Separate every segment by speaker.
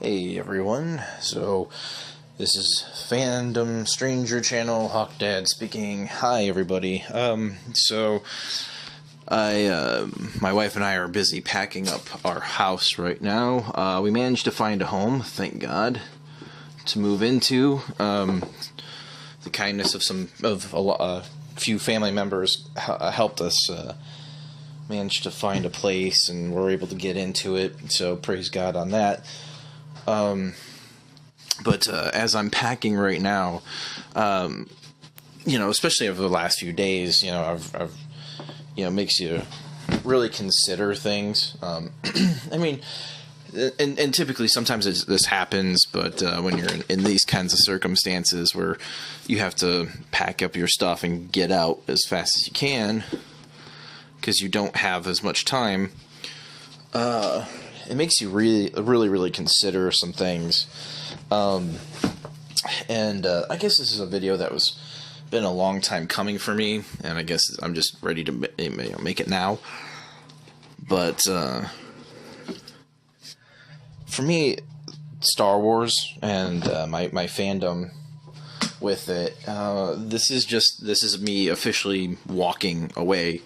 Speaker 1: Hey everyone, so this is Fandom Stranger Channel, Hawk Dad speaking. Hi everybody. My wife and I are busy packing up our house right now. We managed to find a home, thank God, to move into. The kindness of a few family members helped us manage to find a place, and we're able to get into it. So praise God on that. But as I'm packing right now, especially over the last few days, I've makes you really consider things. I mean, and typically sometimes this happens, but when you're in these kinds of circumstances where you have to pack up your stuff and get out as fast as you can because you don't have as much time, it makes you really consider some things. And I guess this is a video that was been a long time coming for me, and I guess I'm just ready to make it now. But for me, Star Wars and my fandom with it, this is me officially walking away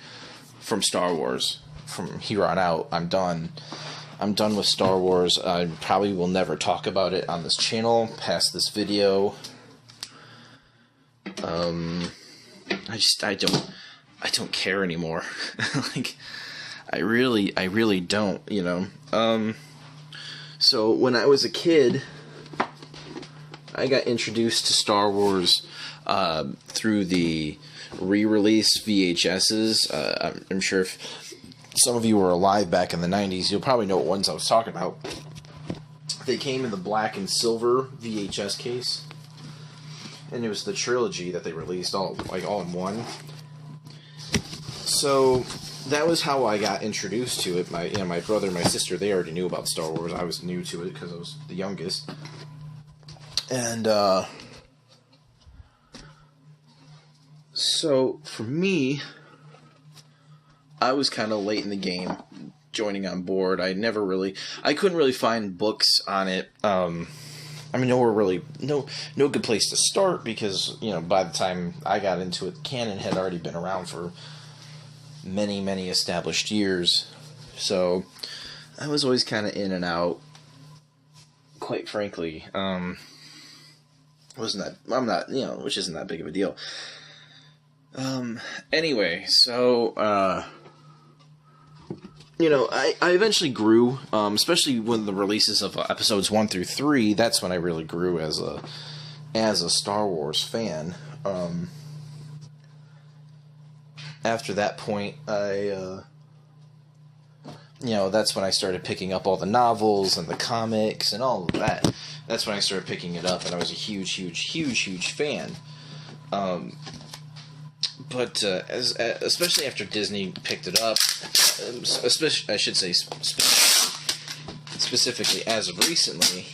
Speaker 1: from Star Wars. From here on out, I'm done. I'm done with Star Wars. I probably will never talk about it on this channel past this video. I don't care anymore. Like, I really don't, So when I was a kid, I got introduced to Star Wars through the re-release VHSs. I'm sure if some of you were alive back in the 90s, you'll probably know what ones I was talking about. They came in the black and silver VHS case, and it was the trilogy that they released all in one. So that was how I got introduced to it. My brother and my sister, they already knew about Star Wars. I was new to it because I was the youngest. And so for me, I was kind of late in the game joining on board. I couldn't really find books on it. No good place to start because, by the time I got into it, canon had already been around for many established years. So I was always kind of in and out, quite frankly. Which isn't that big of a deal. Anyway, so, I eventually grew, especially when the releases of episodes 1 through 3, that's when I really grew as a Star Wars fan. After that point, that's when I started picking up all the novels and the comics and all of that. That's when I started picking it up, and I was a huge fan. But especially after Disney picked it up, specifically as of recently,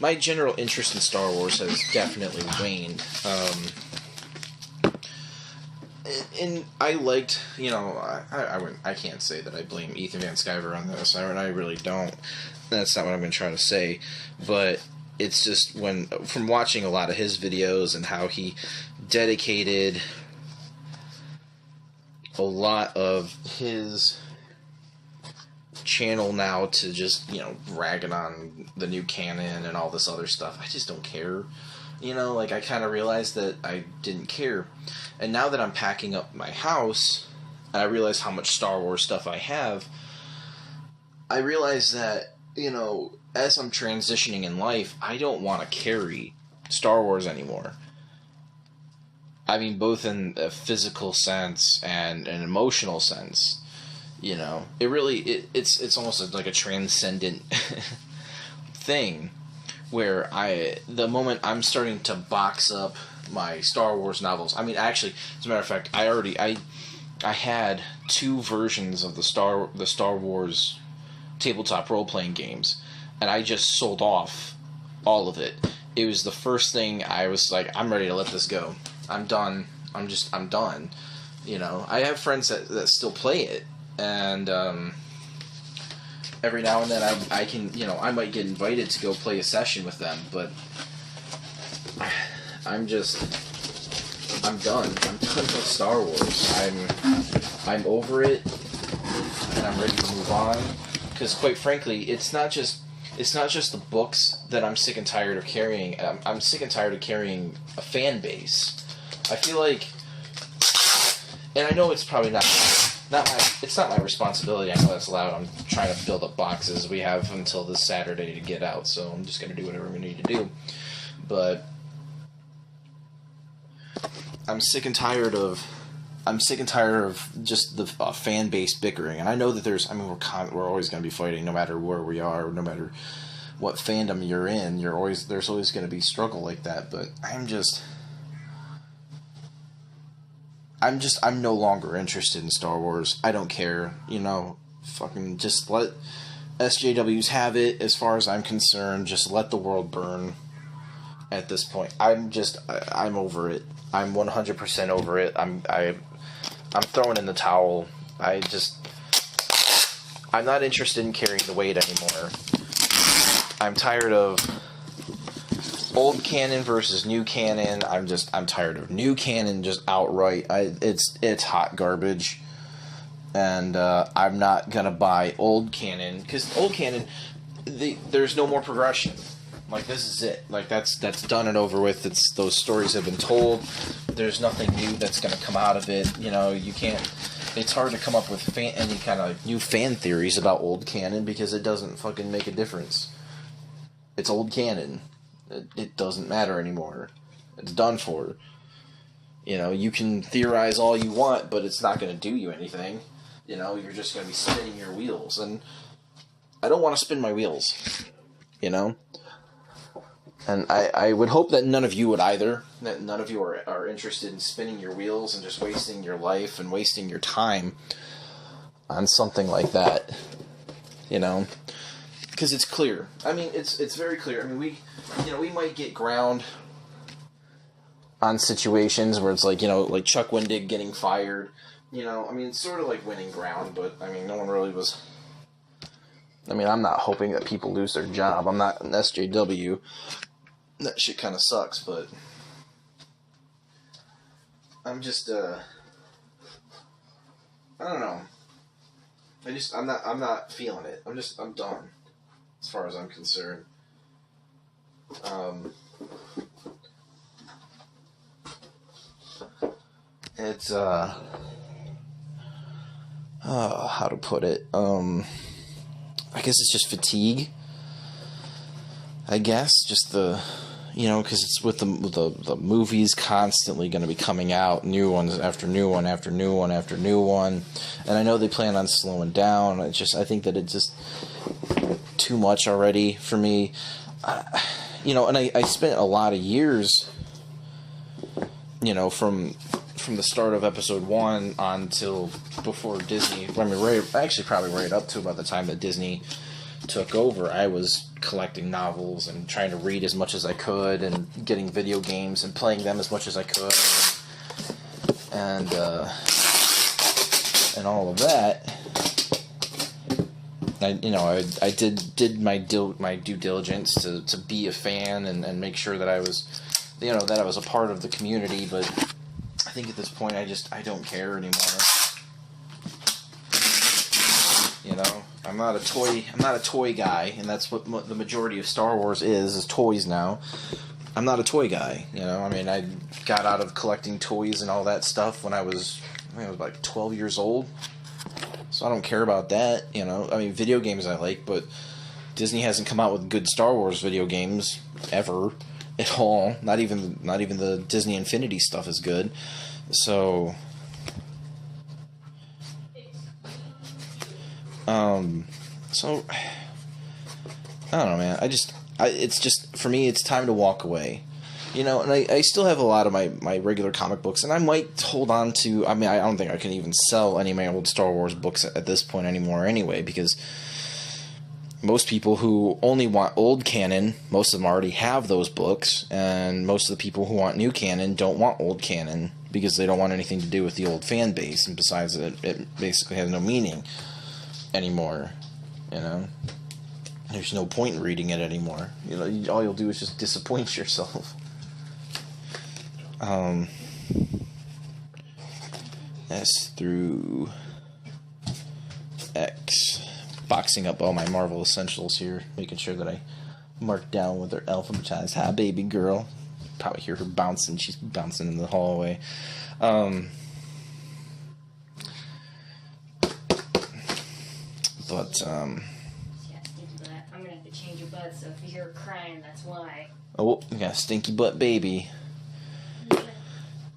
Speaker 1: my general interest in Star Wars has definitely waned. And I liked, I can't say that I blame Ethan Van Sciver on this. I really don't. That's not what I'm going to try to say. But it's just from watching a lot of his videos and how he dedicated a lot of his channel now to just, ragging on the new canon and all this other stuff. I just don't care. I kind of realized that I didn't care. And now that I'm packing up my house, and I realize how much Star Wars stuff I have, I realize that, as I'm transitioning in life, I don't want to carry Star Wars anymore. I mean, both in a physical sense and an emotional sense. It's almost like a transcendent thing, where the moment I'm starting to box up my Star Wars novels. I mean, actually, as a matter of fact, I had 2 versions of the Star Wars tabletop role-playing games, and I just sold off all of it. It was the first thing I was like, I'm ready to let this go. I'm done. I'm done. I have friends that still play it, and every now and then I can, I might get invited to go play a session with them, but I'm done. I'm done with Star Wars. I'm over it, and I'm ready to move on. Because quite frankly, it's not just the books that I'm sick and tired of carrying. I'm sick and tired of carrying a fan base. I feel like, and I know it's probably it's not my responsibility. I know that's loud. I'm trying to build up boxes. We have until this Saturday to get out, so I'm just going to do whatever we need to do. But I'm sick and tired of just the fan base bickering. And I know that we're always going to be fighting, no matter where we are, no matter what fandom you're in. There's always going to be struggle like that. But I'm no longer interested in Star Wars. I don't care, fucking just let SJWs have it. As far as I'm concerned, just let the world burn at this point. I'm over it. I'm 100% over it. I'm throwing in the towel. I'm not interested in carrying the weight anymore. I'm tired of old canon versus new canon. I'm tired of new canon just outright. It's hot garbage, and I'm not gonna buy old canon because old canon, there's no more progression. Like, this is it. Like, that's done and over with. Those stories have been told. There's nothing new that's gonna come out of it. You can't. It's hard to come up with any kind of new fan theories about old canon because it doesn't fucking make a difference. It's old canon. It doesn't matter anymore. It's done for. You can theorize all you want, but it's not going to do you anything. You're just going to be spinning your wheels. And I don't want to spin my wheels. And I would hope that none of you would either. That none of you are interested in spinning your wheels and just wasting your life and wasting your time on something like that. Because it's clear. I mean, it's very clear. I mean, we might get ground on situations where it's like Chuck Wendig getting fired. I mean, it's sort of like winning ground, but I mean, no one really was. I mean, I'm not hoping that people lose their job. I'm not an SJW. That shit kind of sucks, but I'm just I don't know. I'm not feeling it. I'm done. As far as I'm concerned. It's how to put it? I guess it's just fatigue. I guess just because it's with the movies constantly going to be coming out, new ones after new one after new one after new one, and I know they plan on slowing down. I think that it's just too much already for me. And I spent a lot of years, from the start of episode 1 on till before Disney. I mean, probably right up to about the time that Disney took over, I was collecting novels and trying to read as much as I could and getting video games and playing them as much as I could and all of that. I did my due diligence to be a fan and make sure that I was that I was a part of the community, but I think at this point I don't care anymore. I'm not a toy guy, and that's what the majority of Star Wars is toys now. I'm not a toy guy, I mean, I got out of collecting toys and all that stuff when I was like 12 years old. So I don't care about that, I mean, video games I like, but Disney hasn't come out with good Star Wars video games ever at all. Not even the Disney Infinity stuff is good. So I don't know, man. It's just, for me, it's time to walk away. And I still have a lot of my regular comic books, and I might hold on to, I mean, I don't think I can even sell any of my old Star Wars books at this point anymore anyway, because most people who only want old canon, most of them already have those books, and most of the people who want new canon don't want old canon, because they don't want anything to do with the old fan base, and besides, it basically has no meaning anymore. you know. There's no point in reading it anymore. You know, all you'll do is just disappoint yourself. S through X. Boxing up all my Marvel Essentials here, making sure that I mark down what they're alphabetized. Hi, baby girl. Probably hear her bouncing. She's bouncing in the hallway. But
Speaker 2: I'm gonna have to change your butt, so if you hear her crying, that's why.
Speaker 1: Oh, we got a stinky butt baby.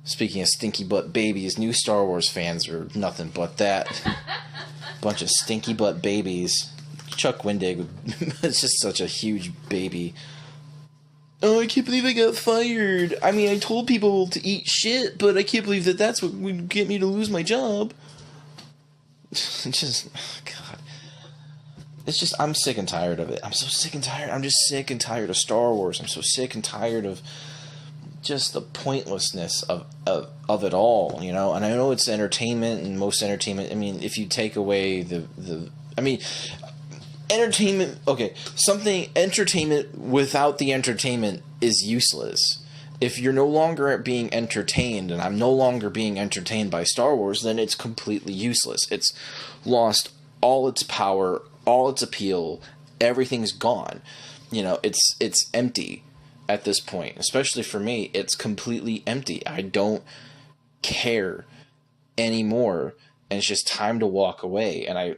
Speaker 1: Speaking of stinky butt babies, new Star Wars fans are nothing but that. Bunch of stinky butt babies. Chuck Wendig is just such a huge baby. Oh, I can't believe I got fired. I mean, I told people to eat shit, but I can't believe that that's what would get me to lose my job. Just, God. It's just, I'm sick and tired of it. I'm so sick and tired. I'm just sick and tired of Star Wars. I'm so sick and tired of just the pointlessness of it all, you know? And I know it's entertainment, and most entertainment, I mean, if you take away entertainment, okay, entertainment without the entertainment is useless. If you're no longer being entertained, and I'm no longer being entertained by Star Wars, then it's completely useless. It's lost all its power, all its appeal, everything's gone. You know, it's empty at this point. Especially for me, it's completely empty. I don't care anymore, and it's just time to walk away. And I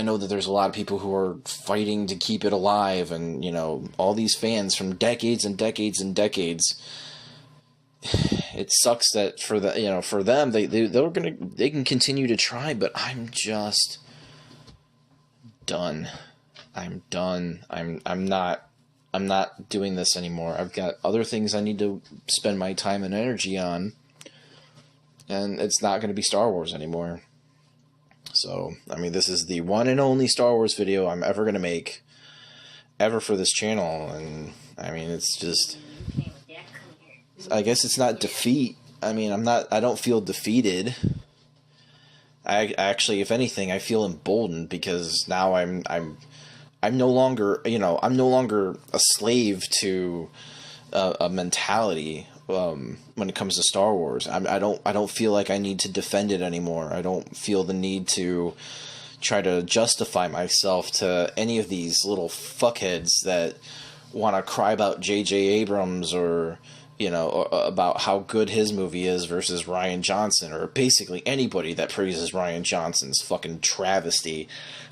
Speaker 1: know that there's a lot of people who are fighting to keep it alive, and, you know, all these fans from decades and decades and decades. It sucks that for them, they can continue to try, but I'm just done. I'm done. I'm not doing this anymore. I've got other things I need to spend my time and energy on, and it's not going to be Star Wars anymore. So, I mean, this is the one and only Star Wars video I'm ever going to make, ever, for this channel, and, I mean, it's just, I guess it's not defeat. I mean, I don't feel defeated. I actually, if anything, I feel emboldened, because now I'm no longer, you know, I'm no longer a slave to a mentality when it comes to Star Wars. I don't feel like I need to defend it anymore. I don't feel the need to try to justify myself to any of these little fuckheads that want to cry about J.J. Abrams, or, you know, about how good his movie is versus Rian Johnson, or basically anybody that praises Rian Johnson's fucking travesty.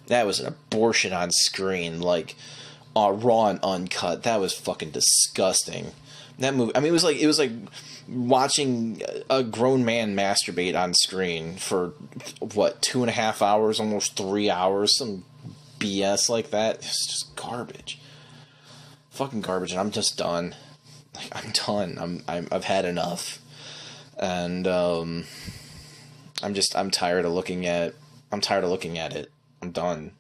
Speaker 1: That was an abortion on screen, like, raw and uncut. That was fucking disgusting. That movie, I mean, it was like watching a grown man masturbate on screen for, what, 2.5 hours, almost 3 hours, some BS like that. It's just garbage. Fucking garbage, and I'm just done. Like, I'm done. I've had enough. And, I'm tired of looking at it. I'm done.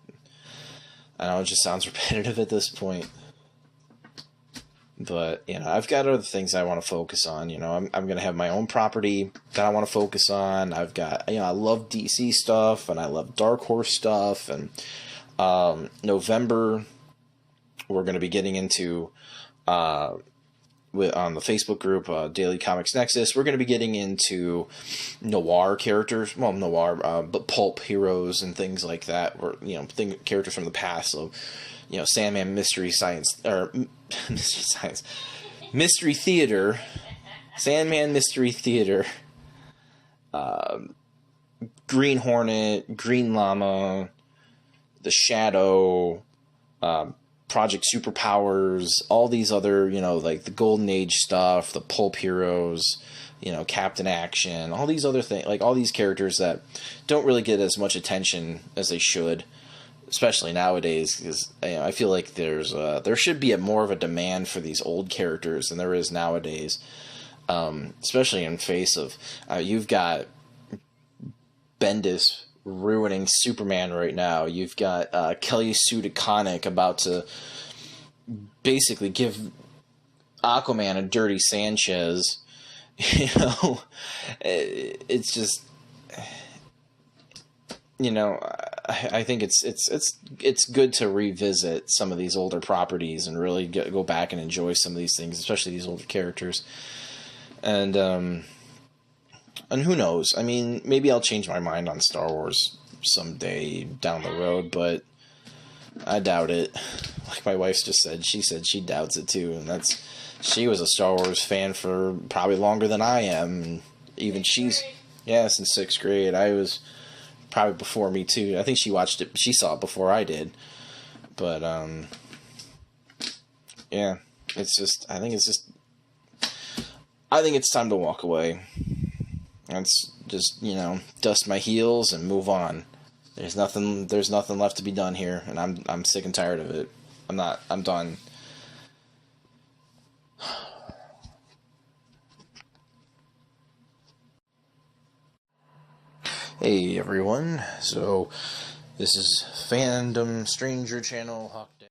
Speaker 1: I know it just sounds repetitive at this point. But, you know, I've got other things I want to focus on. You know, I'm going to have my own property that I want to focus on. I've got, you know, I love DC stuff, and I love Dark Horse stuff. And November, we're going to be getting into, on the Facebook group, Daily Comics Nexus, we're going to be getting into noir characters. Well, noir, but pulp heroes and things like that. Or, you know, characters from the past. So, you know, Sandman Mystery Theater, Sandman Mystery Theater, Green Hornet, Green Llama, The Shadow, Project Superpowers, all these other, you know, like the Golden Age stuff, the pulp heroes, you know, Captain Action, all these other things, like all these characters that don't really get as much attention as they should. Especially nowadays, because, you know, I feel like there should be more of a demand for these old characters than there is nowadays. Especially in face of you've got Bendis ruining Superman right now. You've got Kelly Sue DeConnick about to basically give Aquaman a dirty Sanchez. You know, it's just. you know, I think it's good to revisit some of these older properties and really go back and enjoy some of these things, especially these older characters. And who knows? I mean, maybe I'll change my mind on Star Wars someday down the road, but I doubt it. Like my wife just said, she doubts it too, and she was a Star Wars fan for probably longer than I am, and even since sixth grade. I was probably before me too. I think she saw it before I did, but yeah, I think it's time to walk away. Let's just, dust my heels and move on. There's nothing left to be done here, and I'm sick and tired of it. I'm done. Hey everyone, so this is Fandom Stranger Channel Hawk.